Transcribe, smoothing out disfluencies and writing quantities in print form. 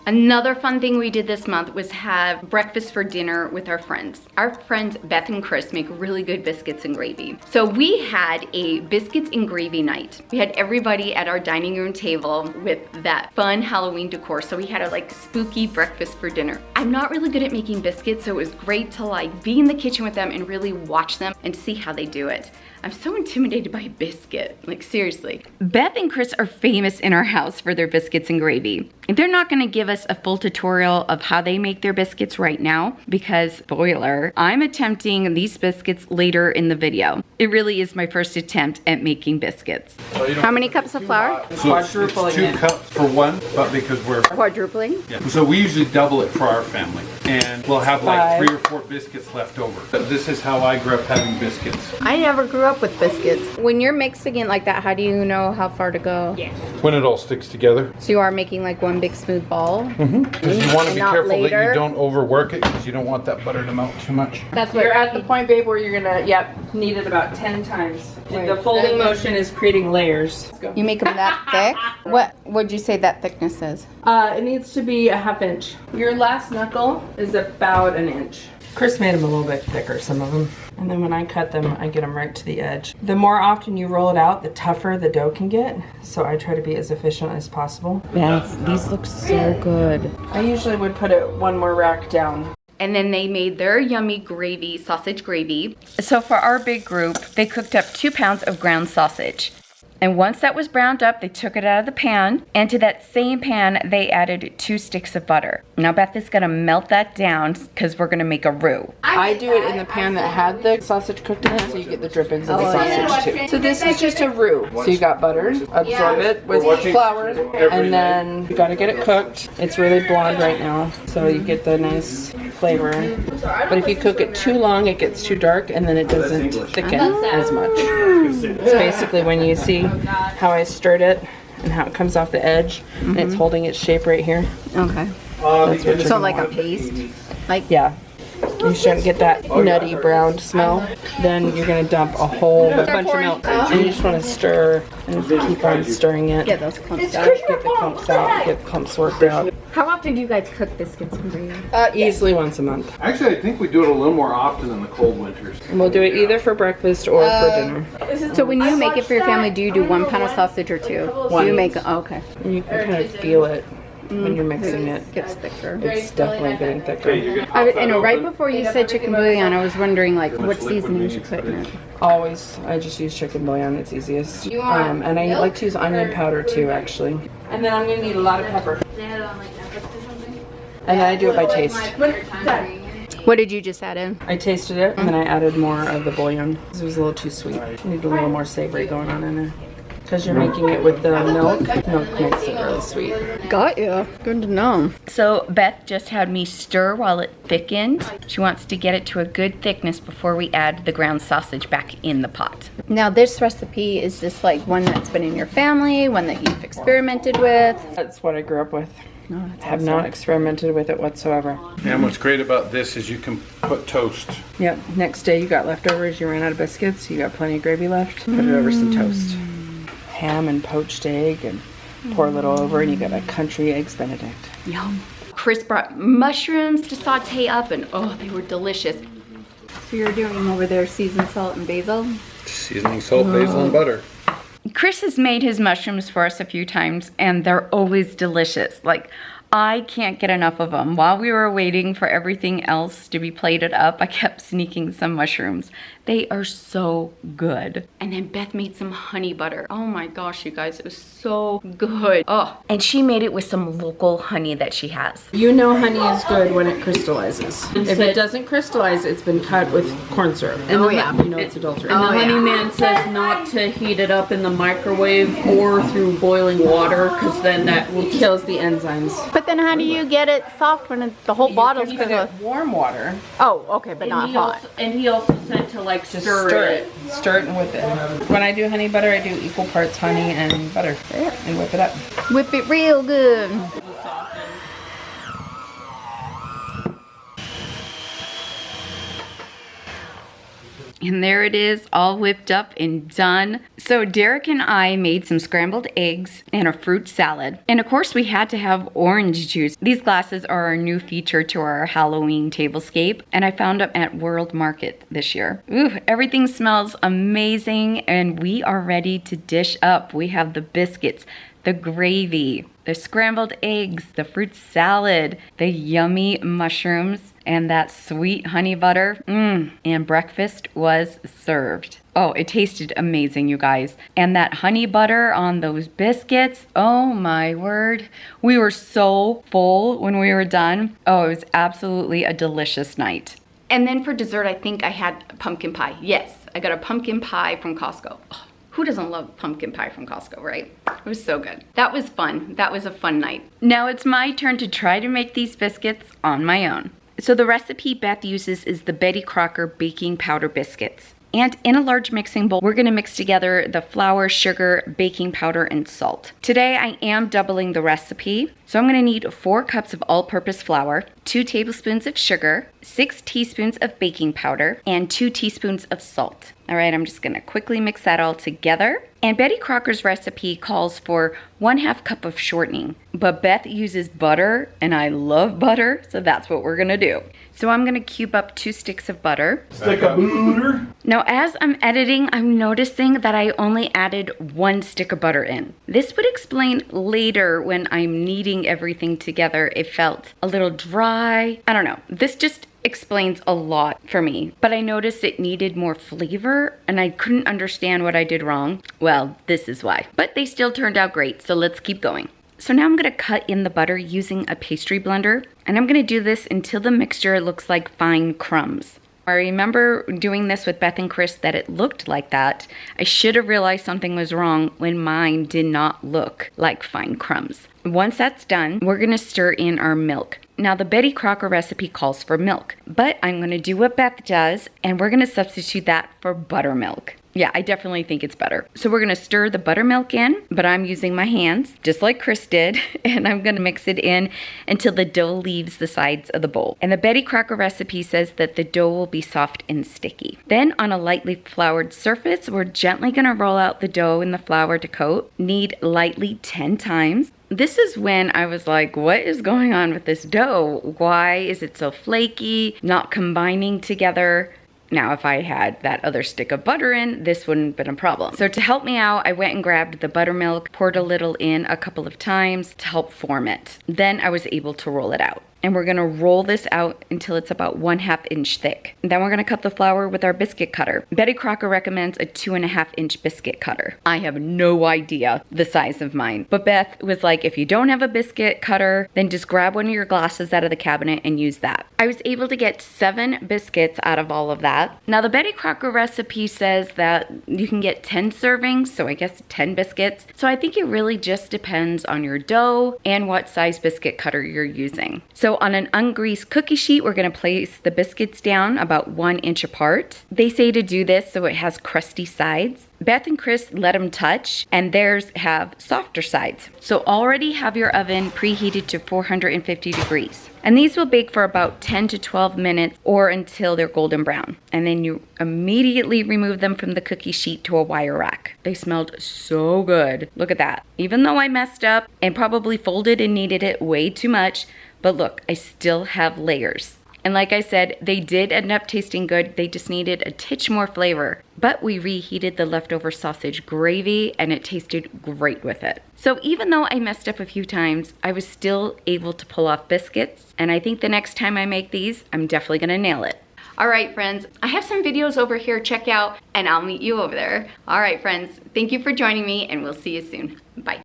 Another fun thing we did this month was have breakfast for dinner with our friends. Our friends Beth and Chris make really good biscuits and gravy. So we had a biscuits and gravy night. We had everybody at our dining room table with that fun Halloween decor. So we had a like spooky breakfast for dinner. I'm not really good at making biscuits, so it was great to like be in the kitchen with them and really watch them and see how they do it. I'm so intimidated by a biscuit, like seriously. Beth and Chris are famous in our house for their biscuits and gravy. They're not gonna give us a full tutorial of how they make their biscuits right now because, spoiler, I'm attempting these biscuits later in the video. It really is my first attempt at making biscuits. How many cups of flour? So it's 2 cups for one, but because we're Quadrupling? yeah. So we usually double it for our family. And we'll have like 3 or 4 biscuits left over. But this is how I grew up having biscuits. I never grew up with biscuits. When you're mixing it like that, how do you know how far to go? Yeah. When it all sticks together. So you are making like one big smooth ball? Because you want to be careful that later. you don't overwork it because you don't want that butter to melt too much. That's what you're at the point, babe, where you're gonna, knead it about 10 times. Right. The folding motion is creating layers. Let's go. You make them that thick? What would you say that thickness is? It needs to be a ½ inch. Your last knuckle is about an inch. Chris made them a little bit thicker, some of them. And then when I cut them, I get them right to the edge. The more often you roll it out, the tougher the dough can get. So I try to be as efficient as possible. Beth, these look so good. I usually would put it one more rack down. And then they made their yummy gravy, sausage gravy. So for our big group, they cooked up 2 pounds of ground sausage. And once that was browned up, they took it out of the pan, and to that same pan, they added 2 sticks of butter. Now Beth is gonna melt that down because we're gonna make a roux. I do it in the pan that had the sausage cooked in it, so you get the drippings of the sausage too. So this is just a roux. So you got butter, absorb it with flour, and then you gotta get it cooked. It's really blonde right now, so you get the nice flavor. But if you cook it too long, it gets too dark, and then it doesn't thicken as much. It's basically when you see how I stirred it and how it comes off the edge, and it's holding its shape right here. Okay. So like a paste? Like Yeah. You shouldn't get that nutty browned smell. Then you're gonna dump a whole bunch of milk, and you just want to stir and keep on stirring it. get those clumps out. Get the clumps out. Get the clumps worked out. How often do you guys cook biscuits and gravy? Easily once a month. Actually, I think we do it a little more often in the cold winters. And we'll do it either for breakfast or for dinner. So when you make it for your family, do you do 1 pound of sausage or 2? One. You make, okay. And you can kind of feel it when you're mixing it. It gets thicker. It's definitely getting thicker. I know right before you said chicken bouillon, I was wondering like what seasonings you put in it. Always, I just use chicken bouillon. It's easiest. And I like to use onion powder too, actually. And then I'm gonna need a lot of pepper. And then I do it by taste. What did you just add in? I tasted it, and then I added more of the bouillon. It was a little too sweet. Need a little more savory going on in there. Because you're making it with the milk makes it really sweet. Got you. Good to know. So Beth just had me stir while it thickened. She wants to get it to a good thickness before we add the ground sausage back in the pot. Now this recipe, is this like one that's been in your family, one that you've experimented with? That's what I grew up with. No, I have not experimented with it whatsoever. And what's great about this is you can put toast. Yep. Next day you got leftovers, you ran out of biscuits, you got plenty of gravy left, put it over some toast. Ham and poached egg, and pour a little over, and you got a country eggs benedict. Yum. Chris brought mushrooms to saute up, and oh, they were delicious. So you're doing over there seasoned salt and basil? Seasoning salt, basil, and butter. Chris has made his mushrooms for us a few times, and they're always delicious. Like, I can't get enough of them. While we were waiting for everything else to be plated up, I kept sneaking some mushrooms. They are so good. And then Beth made some honey butter. Oh my gosh, you guys, it was so good. Oh, and she made it with some local honey that she has. You know honey is good when it crystallizes. If it doesn't crystallize, it's been cut with corn syrup. And you know it's adulterated. And the honey man says not to heat it up in the microwave or through boiling water, because then that will Kills the enzymes. But then how do you get it soft when the whole bottle's Put it warm water. Oh, okay, but not hot. And he also said to like Just stir it. Stir it and whip it. When I do honey butter, I do equal parts honey and butter. And whip it up. Whip it real good. And there it is, all whipped up and done. So Derek and I made some scrambled eggs and a fruit salad. And of course we had to have orange juice. These glasses are our new feature to our Halloween tablescape, and I found them at World Market this year. Ooh, everything smells amazing, and we are ready to dish up. We have the biscuits, the gravy, the scrambled eggs, the fruit salad, the yummy mushrooms, and that sweet honey butter. And breakfast was served. Oh, it tasted amazing, you guys. And that honey butter on those biscuits, oh my word. We were so full when we were done. Oh, it was absolutely a delicious night. And then for dessert, I think I had pumpkin pie. Yes, I got a pumpkin pie from Costco. Oh, who doesn't love pumpkin pie from Costco, right? It was so good. That was fun. That was a fun night. Now it's my turn to try to make these biscuits on my own. So the recipe Beth uses is the Betty Crocker baking powder biscuits. And in a large mixing bowl, we're gonna mix together the flour, sugar, baking powder, and salt. Today I am doubling the recipe. So I'm gonna need 4 cups of all-purpose flour, 2 tablespoons of sugar, 6 teaspoons of baking powder, and 2 teaspoons of salt. All right, I'm just gonna quickly mix that all together. And Betty Crocker's recipe calls for 1/2 cup of shortening, but Beth uses butter, and I love butter, so that's what we're gonna do. So I'm gonna cube up 2 sticks of butter. Stick of butter. Now as I'm editing, I'm noticing that I only added 1 stick of butter in. This would explain later when I'm kneading everything together. It felt a little dry. I don't know. This just explains a lot for me, but I noticed it needed more flavor and I couldn't understand what I did wrong. Well, this is why. But they still turned out great, so let's keep going. So now I'm gonna cut in the butter using a pastry blender, and I'm gonna do this until the mixture looks like fine crumbs. I remember doing this with Beth and Chris that it looked like that. I should have realized something was wrong when mine did not look like fine crumbs. Once that's done, we're gonna stir in our milk. Now the Betty Crocker recipe calls for milk, but I'm gonna do what Beth does, and we're gonna substitute that for buttermilk. Yeah, I definitely think it's better. So we're gonna stir the buttermilk in, but I'm using my hands, just like Chris did, and I'm gonna mix it in until the dough leaves the sides of the bowl. And the Betty Crocker recipe says that the dough will be soft and sticky. Then on a lightly floured surface, we're gently gonna roll out the dough in the flour to coat. Knead lightly 10 times. This is when I was like, what is going on with this dough? Why is it so flaky, not combining together? Now, if I had that other stick of butter in, this wouldn't have been a problem. So to help me out, I went and grabbed the buttermilk, poured a little in a couple of times to help form it. Then I was able to roll it out. And we're gonna roll this out until it's about 1/2 inch thick. And then we're gonna cut the flour with our biscuit cutter. Betty Crocker recommends a 2.5 inch biscuit cutter. I have no idea the size of mine, but Beth was like, if you don't have a biscuit cutter, then just grab one of your glasses out of the cabinet and use that. I was able to get 7 biscuits out of all of that. Now the Betty Crocker recipe says that you can get 10 servings, so I guess 10 biscuits. So I think it really just depends on your dough and what size biscuit cutter you're using. So on an ungreased cookie sheet, we're gonna place the biscuits down about 1 inch apart. They say to do this so it has crusty sides. Beth and Chris let them touch, and theirs have softer sides. So already have your oven preheated to 450 degrees. And these will bake for about 10 to 12 minutes or until they're golden brown. And then you immediately remove them from the cookie sheet to a wire rack. They smelled so good. Look at that. Even though I messed up and probably folded and kneaded it way too much, but look, I still have layers. And like I said, they did end up tasting good. They just needed a titch more flavor. But we reheated the leftover sausage gravy and it tasted great with it. So even though I messed up a few times, I was still able to pull off biscuits. And I think the next time I make these, I'm definitely gonna nail it. All right, friends, I have some videos over here, check out, and I'll meet you over there. All right, friends, thank you for joining me and we'll see you soon. Bye.